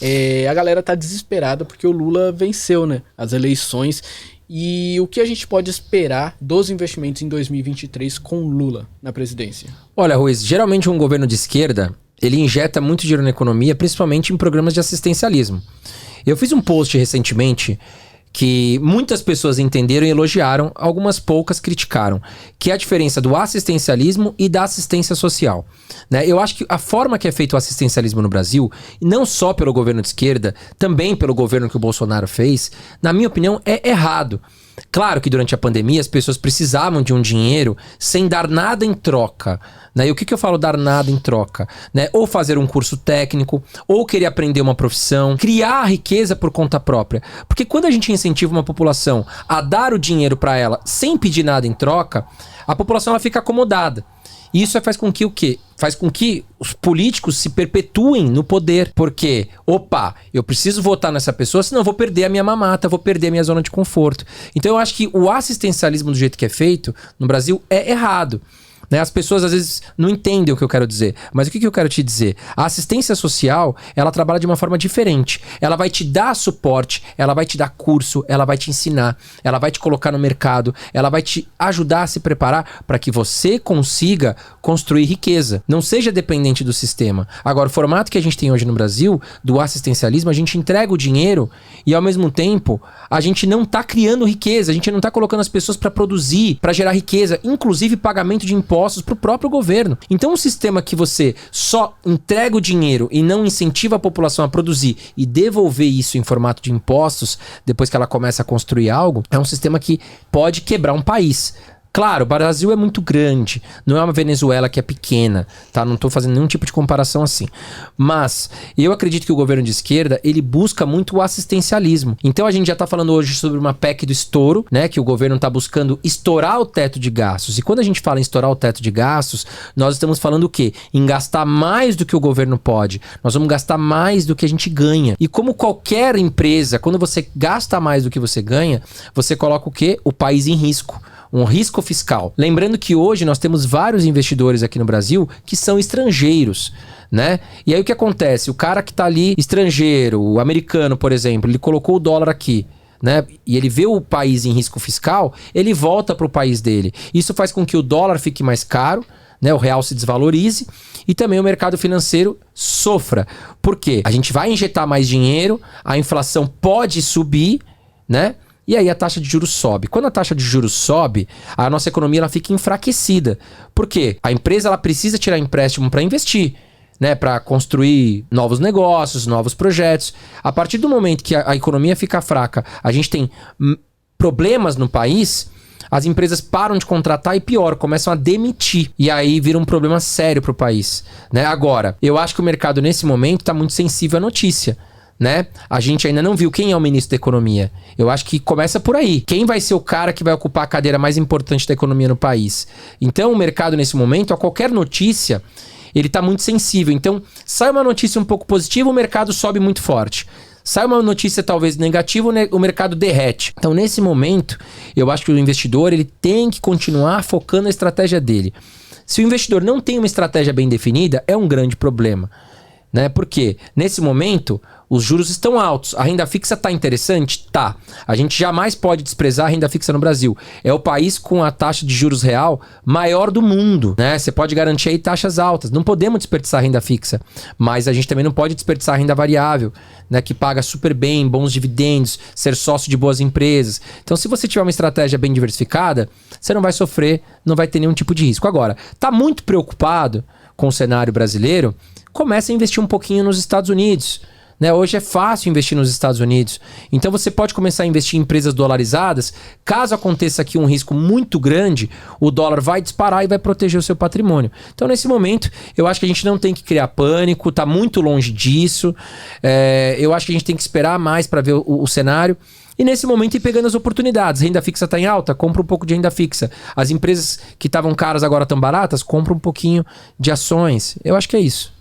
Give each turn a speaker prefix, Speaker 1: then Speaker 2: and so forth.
Speaker 1: A galera tá desesperada porque o Lula venceu, né, as eleições. E o que a gente pode esperar dos investimentos em 2023 com Lula na presidência?
Speaker 2: Olha, Ruiz, geralmente um governo de esquerda, ele injeta muito dinheiro na economia, principalmente em programas de assistencialismo. Eu fiz um post recentemente que muitas pessoas entenderam e elogiaram, algumas poucas criticaram, que é a diferença do assistencialismo e da assistência social. Né? Eu acho que a forma que é feito o assistencialismo no Brasil, não só pelo governo de esquerda, também pelo governo que o Bolsonaro fez, na minha opinião, é errado. Claro que durante a pandemia as pessoas precisavam de um dinheiro sem dar nada em troca. Né? E o que eu falo dar nada em troca? Né? Ou fazer um curso técnico, ou querer aprender uma profissão, criar riqueza por conta própria. Porque quando a gente incentiva uma população a dar o dinheiro para ela sem pedir nada em troca, a população ela fica acomodada. E isso faz com que o quê? Faz com que os políticos se perpetuem no poder. Porque, eu preciso votar nessa pessoa, senão eu vou perder a minha mamata, vou perder a minha zona de conforto. Então eu acho que o assistencialismo do jeito que é feito no Brasil é errado. Né? As pessoas às vezes não entendem o que eu quero dizer. Mas o que eu quero te dizer? A assistência social, ela trabalha de uma forma diferente. Ela vai te dar suporte, ela vai te dar curso, ela vai te ensinar, ela vai te colocar no mercado, ela vai te ajudar a se preparar para que você consiga construir riqueza. Não seja dependente do sistema. Agora, o formato que a gente tem hoje no Brasil, do assistencialismo, a gente entrega o dinheiro e ao mesmo tempo a gente não está criando riqueza, a gente não está colocando as pessoas para produzir, para gerar riqueza, inclusive pagamento de impostos para o próprio governo. Então um sistema que você só entrega o dinheiro e não incentiva a população a produzir e devolver isso em formato de impostos depois que ela começa a construir algo, é um sistema que pode quebrar um país. Claro, o Brasil é muito grande, não é uma Venezuela que é pequena, tá? Não tô fazendo nenhum tipo de comparação assim. Mas eu acredito que o governo de esquerda, ele busca muito o assistencialismo. Então a gente já tá falando hoje sobre uma PEC do estouro, né? Que o governo tá buscando estourar o teto de gastos. E quando a gente fala em estourar o teto de gastos, nós estamos falando o quê? Em gastar mais do que o governo pode. Nós vamos gastar mais do que a gente ganha. E como qualquer empresa, quando você gasta mais do que você ganha, você coloca o quê? O país em risco. Um risco fiscal. Lembrando que hoje nós temos vários investidores aqui no Brasil que são estrangeiros, né? E aí o que acontece? O cara que tá ali, estrangeiro, o americano, por exemplo, ele colocou o dólar aqui, né? E ele vê o país em risco fiscal, ele volta para o país dele. Isso faz com que o dólar fique mais caro, né? O real se desvalorize e também o mercado financeiro sofra. Por quê? A gente vai injetar mais dinheiro, a inflação pode subir, né? E aí a taxa de juros sobe. Quando a taxa de juros sobe, a nossa economia ela fica enfraquecida. Por quê? A empresa ela precisa tirar empréstimo para investir, né? Para construir novos negócios, novos projetos. A partir do momento que a economia fica fraca, a gente tem problemas no país, as empresas param de contratar e pior, começam a demitir. E aí vira um problema sério para o país, né? Agora, eu acho que o mercado nesse momento está muito sensível à notícia. Né? A gente ainda não viu quem é o ministro da economia. Eu acho que começa por aí. Quem vai ser o cara que vai ocupar a cadeira mais importante da economia no país? Então o mercado nesse momento, a qualquer notícia, ele está muito sensível. Então sai uma notícia um pouco positiva, o mercado sobe muito forte. Sai uma notícia talvez negativa, o mercado derrete. Então nesse momento, eu acho que o investidor ele tem que continuar focando na estratégia dele. Se o investidor não tem uma estratégia bem definida, é um grande problema. Né? Porque nesse momento os juros estão altos, a renda fixa está interessante? Tá. A gente jamais pode desprezar a renda fixa no Brasil. É o país com a taxa de juros real maior do mundo. Né? Você pode garantir aí taxas altas. Não podemos desperdiçar a renda fixa. Mas a gente também não pode desperdiçar a renda variável, né? Que paga super bem, bons dividendos, ser sócio de boas empresas. Então se você tiver uma estratégia bem diversificada, você não vai sofrer, não vai ter nenhum tipo de risco. Agora, tá muito preocupado com o cenário brasileiro? Começa a investir um pouquinho nos Estados Unidos. Né? Hoje é fácil investir nos Estados Unidos. Então você pode começar a investir em empresas dolarizadas. Caso aconteça aqui um risco muito grande, o dólar vai disparar e vai proteger o seu patrimônio. Então nesse momento, eu acho que a gente não tem que criar pânico, está muito longe disso. Eu acho que a gente tem que esperar mais para ver o cenário. E nesse momento ir pegando as oportunidades. Renda fixa está em alta, compra um pouco de renda fixa. As empresas que estavam caras agora estão baratas, compra um pouquinho de ações. Eu acho que é isso.